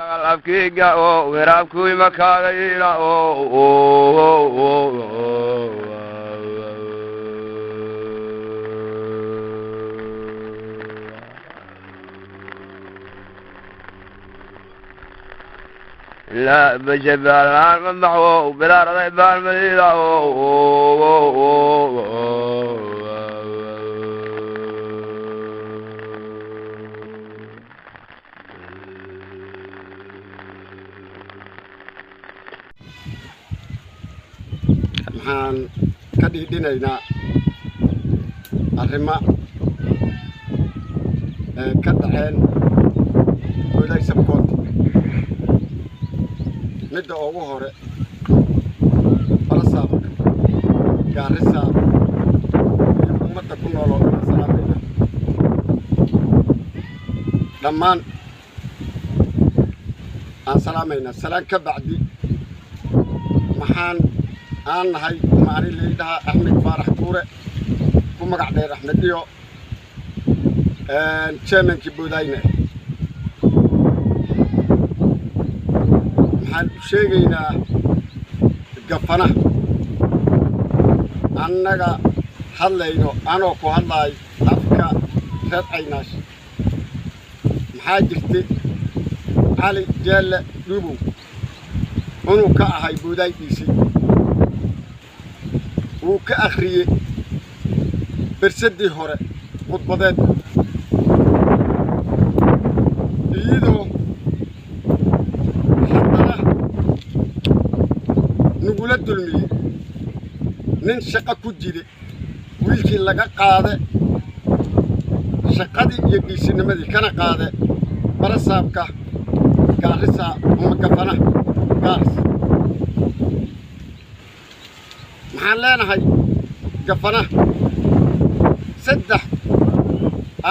Afkiga oo weerabku imakadayna لا بجبال من معه بلا رضيبان مدينة waxaan ka dhiidhinaynaa arrimo ka dhaceen wiilay sabkood midda ugu hore barasaabka gaarisa iyo ummadda ku nool oo dhan salaamayna dhammaan aan salaamayna salaan ka bacdi maxaan aan nahay maani leedaha Axmed Faarax Kuure ku magac dheer Axmed iyo chairmanki Buudayne maxaan sheegaynaa gafana annaga hadlayno anoo ku hadlay afka reer Caynaash maxaa jirtay Ali Jaale Duubu inuu ka ahay Buudaydiisii wuu ka akhriyay bersadii hore khudbadeed iyadoo haddana nugula dulmiyey nin shaqo ku jiray wiilkii laga qaade shaqadii iyo dhiisinimadii kana qaade barasaabka gaarisa uma gafana gaaris maxaan leenahay gafana saddex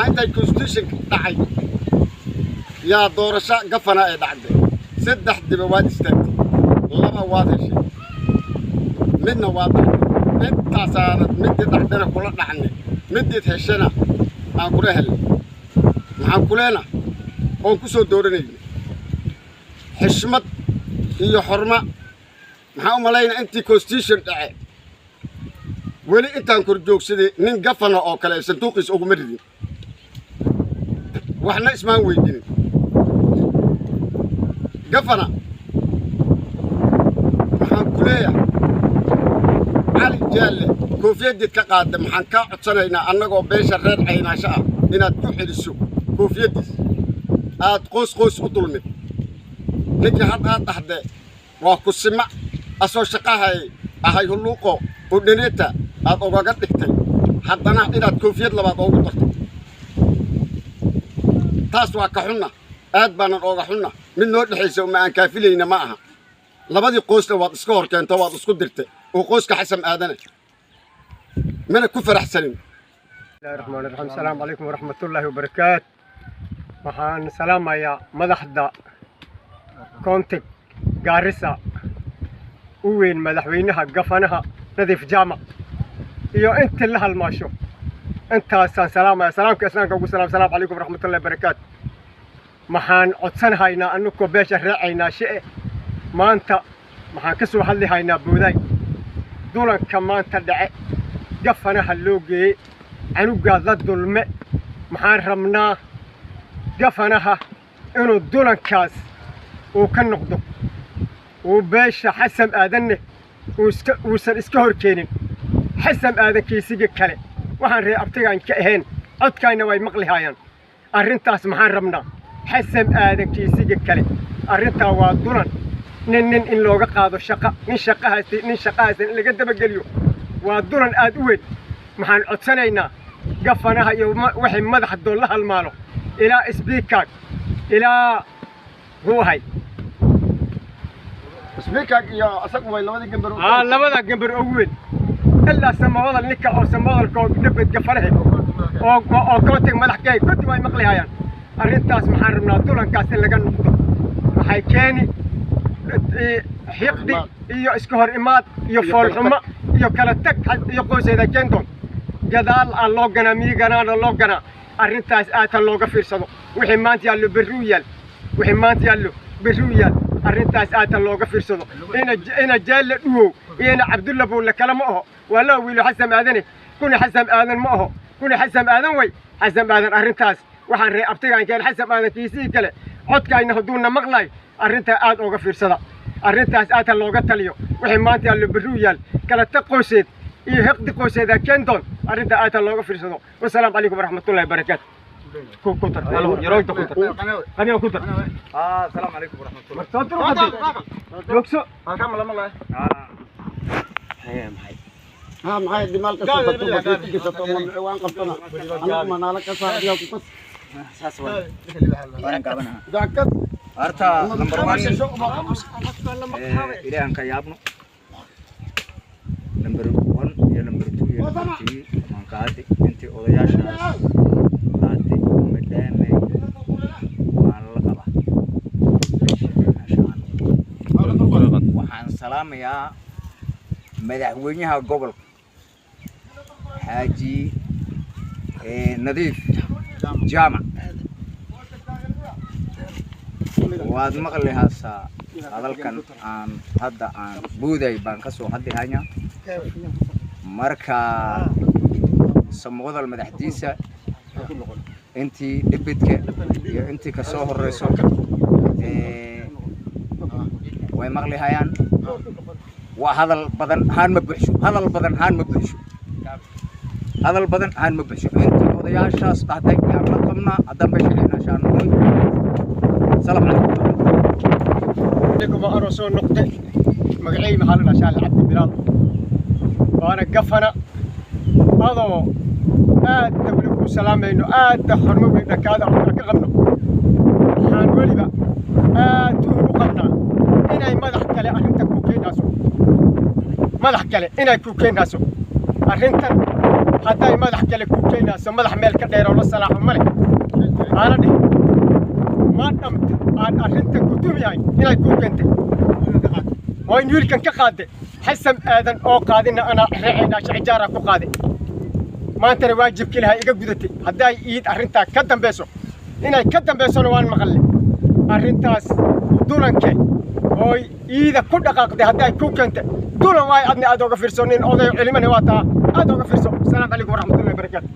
intay constitutionka dhacay yaa doorasho gafana ay dhacday saddex diba waad istaagtay laba waad heshay midna waad dhacday intaasaanad midii dhacdana kula dhacnay midiid heshana aan kula helay maxaan kuleena oon ku soo dooranayna xishmad iyo xorma maxaan u malaynaa intii constitution dhacay weli intaan kor joogsaday nin gafana oo kale sanduuqiis ugu maridin waxna ismaan weydiinin gafana maxaan ku leeyahay Ali Jaale koofiyadid ka qaada maxaan ka codsanaynaa annagoo beesha reer Caynaasho ah inaad ku xiliso koofiyadiis aad qoys u dulmid ninkii had aad dhahdee waa ku sima asoo shaqahay ahay huluuqo oo dheneeta aad ogaga dhigtay haddana inaad koofiyad labaad ugu darto taas waa ka xunna aad baanan ooga xunna mid noo dhexaysa uma aan kaafilayna ma aha labadii qoysna waad iska hor keento waad isku dirtay oo qoyska xasan aadane mana ku faraxsanin bismillaahi raxmaani raxiim assalaamu calaykum waraxmatullaahi wabarakaatu waxaan salaamayaa madaxda kontig gaarisa u weyn madaxweynaha gafanaha nadiif jaamac iyo inta la halmaasho intaasaan salaamaya salaamka islaamka ugu salaam salaamu calaykum waraxmatullaahi wabarakaatu maxaan codsanahaynaa annagoo beesha reer Caynaashe maanta maxaan ka soo hadli haynaa Buuday dulanka maanta dhace gafanaha loo geeyey canugaada dulme maxaan rabnaa gafanaha inuu dulankaas uu ka noqdo uu beesha xasan aadanne uusan iska horkeenin xasan aadankiisiga kale waxaan reer abtigaan ka ahayn codkayna way maqli hayaan arrintaas maxaan rabnaa xasan aadankiisiga kale arrintaa waa dulan nin in looga qaado shaqo nin shaqahaas in laga dabageliyo waa dulan aad u weyn maxaan codsanaynaa gafanaha iyo wixii madaxdoon la halmaalo ilaa speaker ilaa ruuhay speaker iyo asagu way labada gambar ugu weyn ilaa samawada ninka oo samadalka dhabad gafanaha oo kontig madaxkay kunti way maqli hayaan arrintaas maxaan rabnaa dulankaas in laga noqdo waxay keeni حقدي iyo iska hor imaad iyo foolxuma iyo kala tag iyo qoyseeda keendon gadaal aan loo ganaa miyigana loo ganaa arrintaas aad looga fiirsado wixii maanta yaa loo berriyay wixii maanta yaallo berri yaal arrintaas aad looga fiirsado ina jaalla dhuwow ina cabdulla buulle kala ma aho waa loo wiilo xasan aadane kuna xasan aadan ma aho kuna xasan aadan way xasan aadan arrintaas waxaan ree abtigaan keen xasan aadan kiisii kale codkayna haduuna maqlay arrinta aad uga fiirsada arrintaas aad looga taliyo wixii maanta yaallo berri yaal kala taqooseed iyo hiqdi qooseeda kenton arrinta aad looga fiirsado wassalaamu calaykum waraxmatullaahi wabarakaatu كوتر يروح كوتر خلينا كوتر السلام عليكم ورحمة الله. صوت يوكسو كمل والله. ها معي دمال كسبت وان قبطنا انا ما نالك صار يا بس اساس وين كابنا داكت ارتا نمبر 1 الى ان كيابنو نمبر 1 يا نمبر 2 يا نمبر 3 ما قاعد انت اودياشا waxaan salaamayaa madaxweynaha gobolka xaaji nadiif jaamac waad maqli haysaa hadalkan aan hadda aan buuday baan ka soo hadli haynaa marka samwadal madaxdiisa intii dhibidka iyo intii ka soo horeyso way maqli hayaan waa hadal badan haan ma buuxsho hadal badan haan ma buuxsho intii odayaashaas dhahday ayaan la qabnaa haddaan meesha aynashaan noqon salaam calaykum waa aroo soo noqday magacay maxaa la dhashaa cabdi bilaal waana gafana adoo aad weli ku salaamayno aad xormo weyn dhakaada aan ka qabno waxaan weliba aad ugu qabnaa inay madax kale arrinta ku keenayso arrintan hadday madax kale ku keenayso madax meel ka dheer oo la salaaxo male aana dhih ma dhamta aan arrinta ku tumiyahay inay ku keentay oo in wiilkan ka qaade xasan aadan oo qaadina ana reecaynaa shacijaara ku qaade maantana waajibka ilahay iga gudatay hadday iid arrintaa ka dambayso inay ka dambaysona waan maqalne arrintaas dulanke oo iida ku dhaqaaqday hadday ku keentay dulan waay adna aad uga fiirso nin oday culimana waa taa aad uga fiirso assalaamu calaykum waraxmatullaahi wabarakaatu